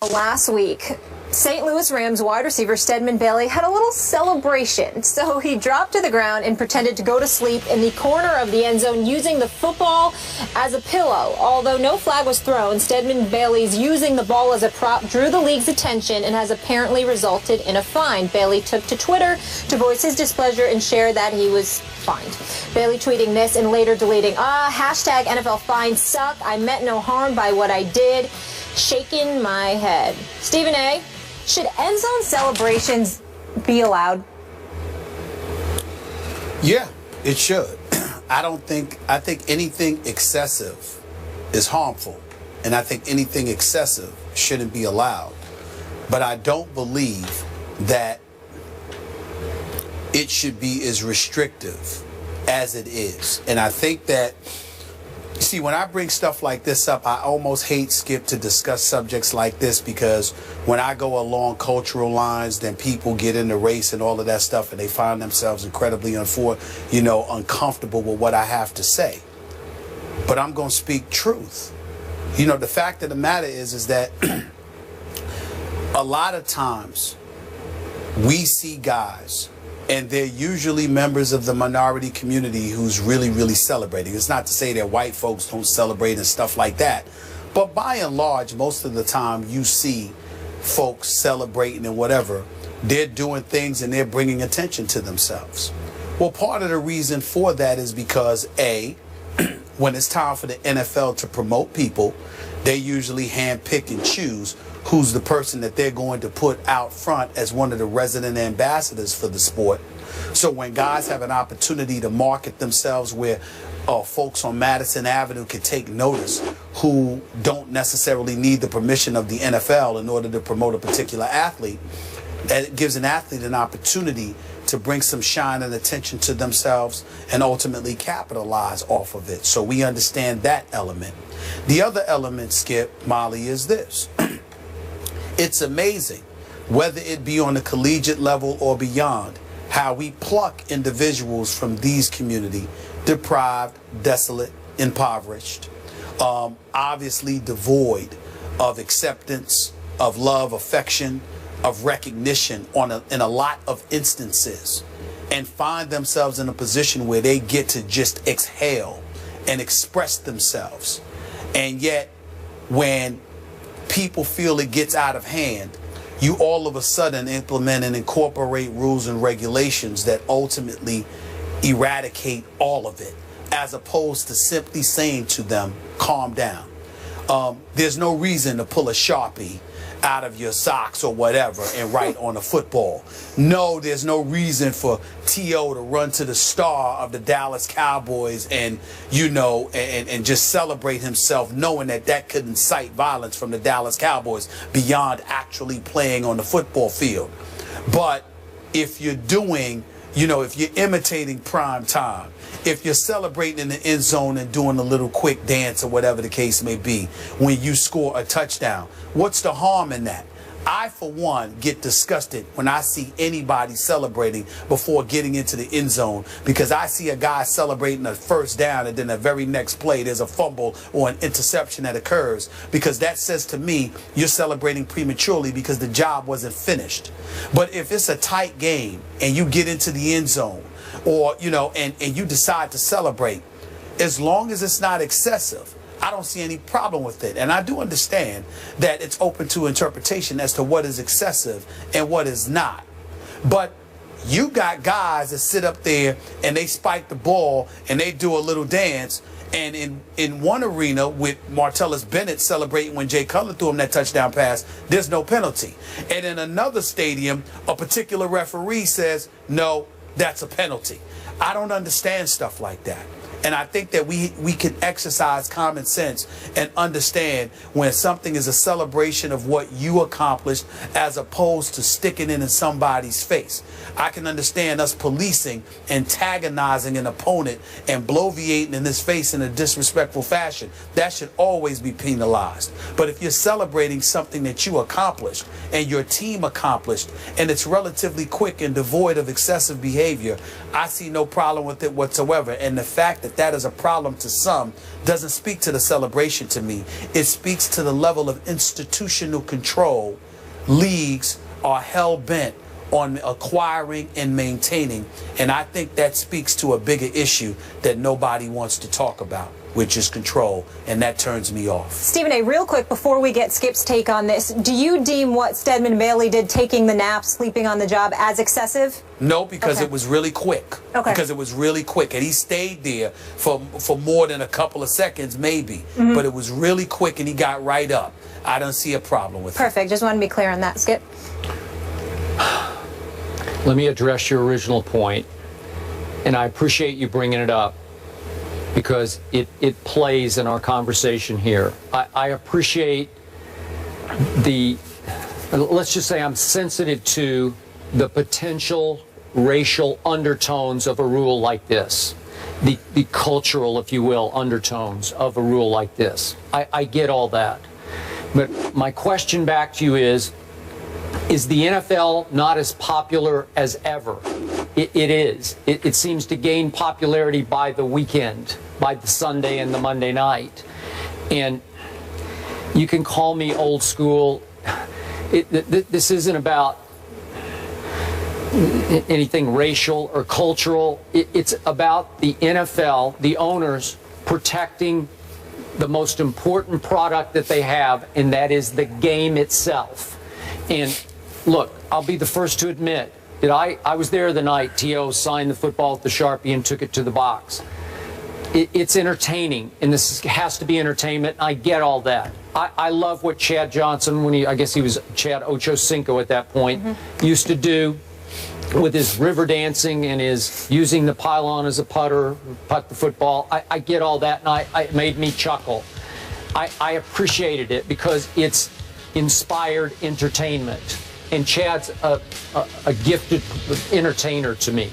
Last week, St. Louis Rams wide receiver Stedman Bailey had a little celebration. So he dropped to the ground and pretended to go to sleep in the corner of the end zone using the football as a pillow. Although no flag was thrown, Stedman Bailey's using the ball as a prop drew the league's attention and has apparently resulted in a fine. Bailey took to Twitter to voice his displeasure and share that he was fined. Bailey tweeting this and later deleting, hashtag NFL fines suck. I meant no harm by what I did. Shaking my head. Stephen A., should end zone celebrations be allowed? Yeah, it should. I think anything excessive is harmful, and I think anything excessive shouldn't be allowed. But I don't believe that it should be as restrictive as it is. And I think that, see, when I bring stuff like this up, I almost hate, Skip, to discuss subjects like this, because when I go along cultural lines, then people get into race and all of that stuff, and they find themselves incredibly uncomfortable with what I have to say. But I'm going to speak truth. The fact of the matter is that a lot of times we see guys, and they're usually members of the minority community who's really, really celebrating. It's not to say that white folks don't celebrate and stuff like that. But by and large, most of the time you see folks celebrating and whatever. They're doing things and they're bringing attention to themselves. Well, part of the reason for that is because, A, when it's time for the NFL to promote people, they usually handpick and choose who's the person that they're going to put out front as one of the resident ambassadors for the sport. So when guys have an opportunity to market themselves where folks on Madison Avenue can take notice who don't necessarily need the permission of the NFL in order to promote a particular athlete, it gives an athlete an opportunity to bring some shine and attention to themselves and ultimately capitalize off of it. So we understand that element. The other element, Skip, Molly, is this. It's amazing, whether it be on the collegiate level or beyond, how we pluck individuals from these community, deprived, desolate, impoverished, obviously devoid of acceptance, of love, affection, of recognition in a lot of instances, and find themselves in a position where they get to just exhale and express themselves. And yet, when people feel it gets out of hand, you all of a sudden implement and incorporate rules and regulations that ultimately eradicate all of it, as opposed to simply saying to them, calm down. There's no reason to pull a Sharpie out of your socks or whatever and write on a football. No, there's no reason for T.O. to run to the star of the Dallas Cowboys and, and just celebrate himself, knowing that that could incite violence from the Dallas Cowboys beyond actually playing on the football field. But if you're doing, if you're imitating prime time, if you're celebrating in the end zone and doing a little quick dance or whatever the case may be when you score a touchdown, what's the harm in that? I, for one, get disgusted when I see anybody celebrating before getting into the end zone, because I see a guy celebrating a first down and then the very next play there's a fumble or an interception that occurs, because that says to me you're celebrating prematurely because the job wasn't finished. But if it's a tight game and you get into the end zone, or and you decide to celebrate, as long as it's not excessive, I don't see any problem with it. And I do understand that it's open to interpretation as to what is excessive and what is not. But you got guys that sit up there and they spike the ball and they do a little dance. And in one arena with Martellus Bennett celebrating when Jay Cutler threw him that touchdown pass, there's no penalty. And in another stadium, a particular referee says, no, that's a penalty. I don't understand stuff like that. And I think that we can exercise common sense and understand when something is a celebration of what you accomplished as opposed to sticking it in somebody's face. I can understand us policing, antagonizing an opponent and bloviating in his face in a disrespectful fashion. That should always be penalized. But if you're celebrating something that you accomplished and your team accomplished, and it's relatively quick and devoid of excessive behavior, I see no problem with it whatsoever. And the fact that that that is a problem to some doesn't speak to the celebration to me. It speaks to the level of institutional control leagues are hell-bent on acquiring and maintaining. And I think that speaks to a bigger issue that nobody wants to talk about, which is control, and that turns me off. Stephen A., real quick before we get Skip's take on this, do you deem what Stedman and Bailey did, taking the nap, sleeping on the job, as excessive? No, because it was really quick. Okay. Because it was really quick, and he stayed there for more than a couple of seconds, maybe. But it was really quick, and he got right up. I don't see a problem with it. Perfect. Just want to be clear on that, Skip. Let me address your original point, and I appreciate you bringing it up, because it plays in our conversation here. I appreciate let's just say I'm sensitive to the potential racial undertones of a rule like this, the cultural, if you will, undertones of a rule like this. I get all that. But my question back to you is the NFL not as popular as ever? It is. It seems to gain popularity by the weekend, by the Sunday and the Monday night. And you can call me old school. This isn't about anything racial or cultural. It's about the NFL, the owners, protecting the most important product that they have, and that is the game itself. And look, I'll be the first to admit that I was there the night T.O. signed the football with the Sharpie and took it to the box. It's entertaining, and this has to be entertainment. I get all that. I love what Chad Johnson, I guess he was Chad Ochocinco at that point, used to do with his river dancing and his using the pylon as a putter, putt the football. I get all that, and it made me chuckle. I appreciated it because it's inspired entertainment. And Chad's a gifted entertainer to me.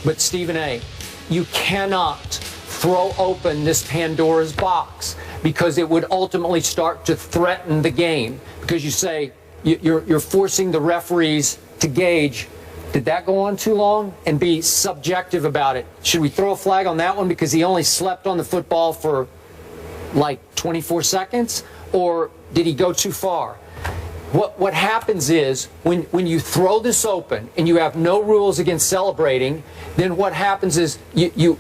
But Stephen A., you cannot throw open this Pandora's box, because it would ultimately start to threaten the game. Because you say you're forcing the referees to gauge, did that go on too long, and be subjective about it. Should we throw a flag on that one because he only slept on the football for like 24 seconds? Or did he go too far? What happens is when you throw this open and you have no rules against celebrating, then what happens is you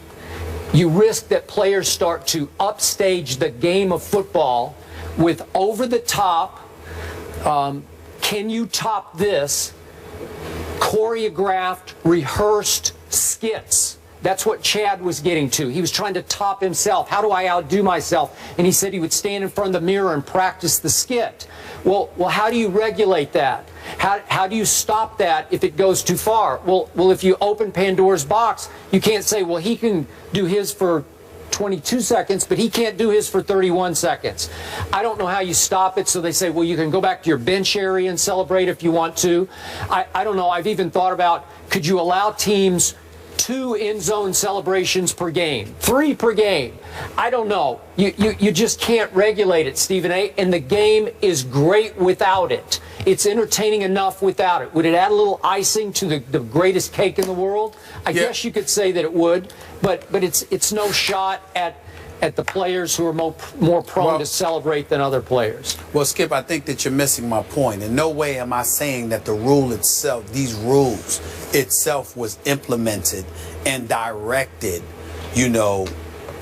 risk that players start to upstage the game of football with over-the-top, can you top this, choreographed, rehearsed skits. That's what Chad was getting to. He was trying to top himself. How do I outdo myself? And he said he would stand in front of the mirror and practice the skit. Well, how do you regulate that? How do you stop that if it goes too far? Well, if you open Pandora's box, you can't say, well, he can do his for 22 seconds, but he can't do his for 31 seconds. I don't know how you stop it. So they say, well, you can go back to your bench area and celebrate if you want to. I don't know. I've even thought about, could you allow teams 2 end-zone celebrations per game, 3 per game? I don't know. You just can't regulate it, Stephen A. And the game is great without it. It's entertaining enough without it. Would it add a little icing to the greatest cake in the world? I guess you could say that it would, but it's no shot at the players who are more prone to celebrate than other players. Well, Skip, I think that you're missing my point. In no way am I saying that the rule itself, these rules itself, was implemented and directed,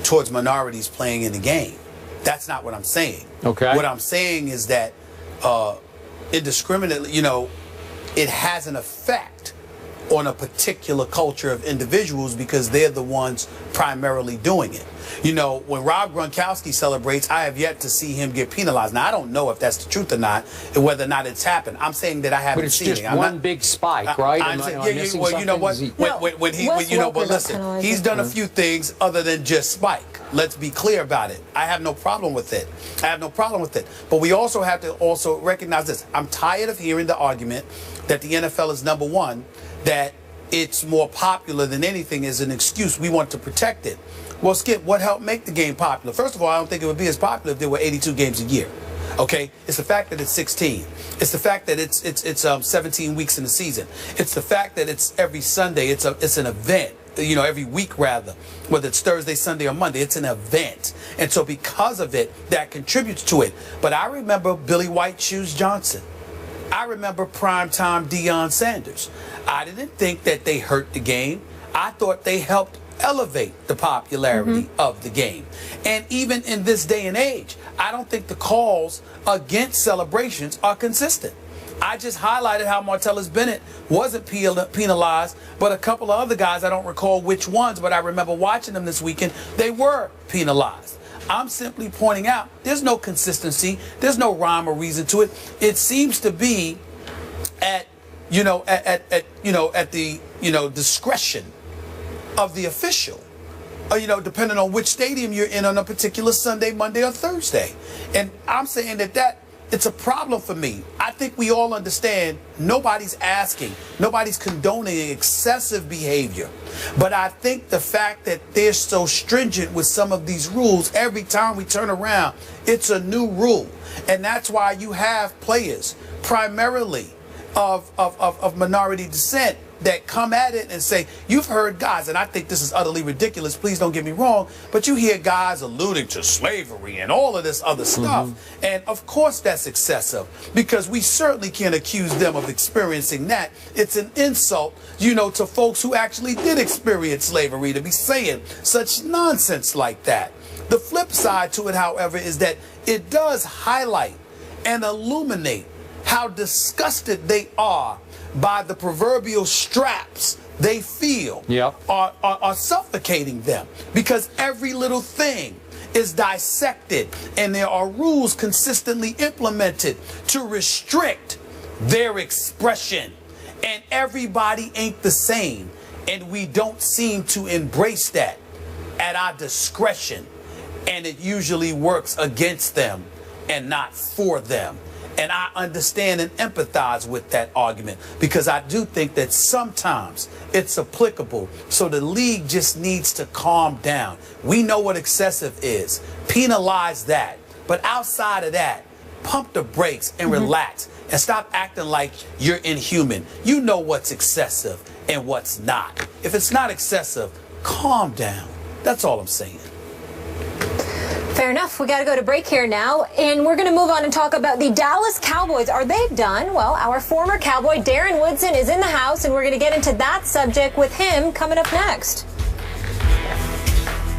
towards minorities playing in the game. That's not what I'm saying. Okay. What I'm saying is that indiscriminately, it has an effect on a particular culture of individuals because they're the ones primarily doing it. When Rob Gronkowski celebrates, I have yet to see him get penalized. Now, I don't know if that's the truth or not, and whether or not it's happened. I'm saying that I haven't seen it. But it's just one big spike, right? I'm saying, well, you know what? But listen, he's done a few things other than just spike. Let's be clear about it. I have no problem with it. But we also have to recognize this. I'm tired of hearing the argument that the NFL is number one, that it's more popular than anything is an excuse. We want to protect it. Well, Skip, what helped make the game popular? First of all, I don't think it would be as popular if there were 82 games a year. Okay? It's the fact that it's 16. It's the fact that it's 17 weeks in the season. It's the fact that it's every Sunday. It's an event. every week rather, whether it's Thursday, Sunday, or Monday. It's an event. And so because of it, that contributes to it. But I remember Billy White Shoes Johnson. I remember primetime Deion Sanders. I didn't think that they hurt the game. I thought they helped elevate the popularity of the game. And even in this day and age, I don't think the calls against celebrations are consistent. I just highlighted how Martellus Bennett wasn't penalized, but a couple of other guys, I don't recall which ones, but I remember watching them this weekend, they were penalized. I'm simply pointing out there's no consistency, there's no rhyme or reason to it. It seems to be at the discretion of the official, depending on which stadium you're in on a particular Sunday, Monday, or Thursday. And I'm saying that it's a problem for me. I think we all understand nobody's asking, nobody's condoning excessive behavior. But I think the fact that they're so stringent with some of these rules, every time we turn around, it's a new rule. And that's why you have players, primarily of minority descent, that come at it and say, you've heard guys, and I think this is utterly ridiculous, please don't get me wrong, but you hear guys alluding to slavery and all of this other stuff. And of course that's excessive, because we certainly can't accuse them of experiencing that. It's an insult, to folks who actually did experience slavery to be saying such nonsense like that. The flip side to it, however, is that it does highlight and illuminate how disgusted they are by the proverbial straps they feel are suffocating them, because every little thing is dissected and there are rules consistently implemented to restrict their expression, and everybody ain't the same, and we don't seem to embrace that at our discretion, and it usually works against them and not for them. And I understand and empathize with that argument, because I do think that sometimes it's applicable. So the league just needs to calm down. We know what excessive is. Penalize that. But outside of that, pump the brakes and relax and stop acting like you're inhuman. You know what's excessive and what's not. If it's not excessive, calm down. That's all I'm saying. Fair enough. We got to go to break here now, and we're going to move on and talk about the Dallas Cowboys. Are they done? Well, our former Cowboy, Darren Woodson, is in the house, and we're going to get into that subject with him coming up next.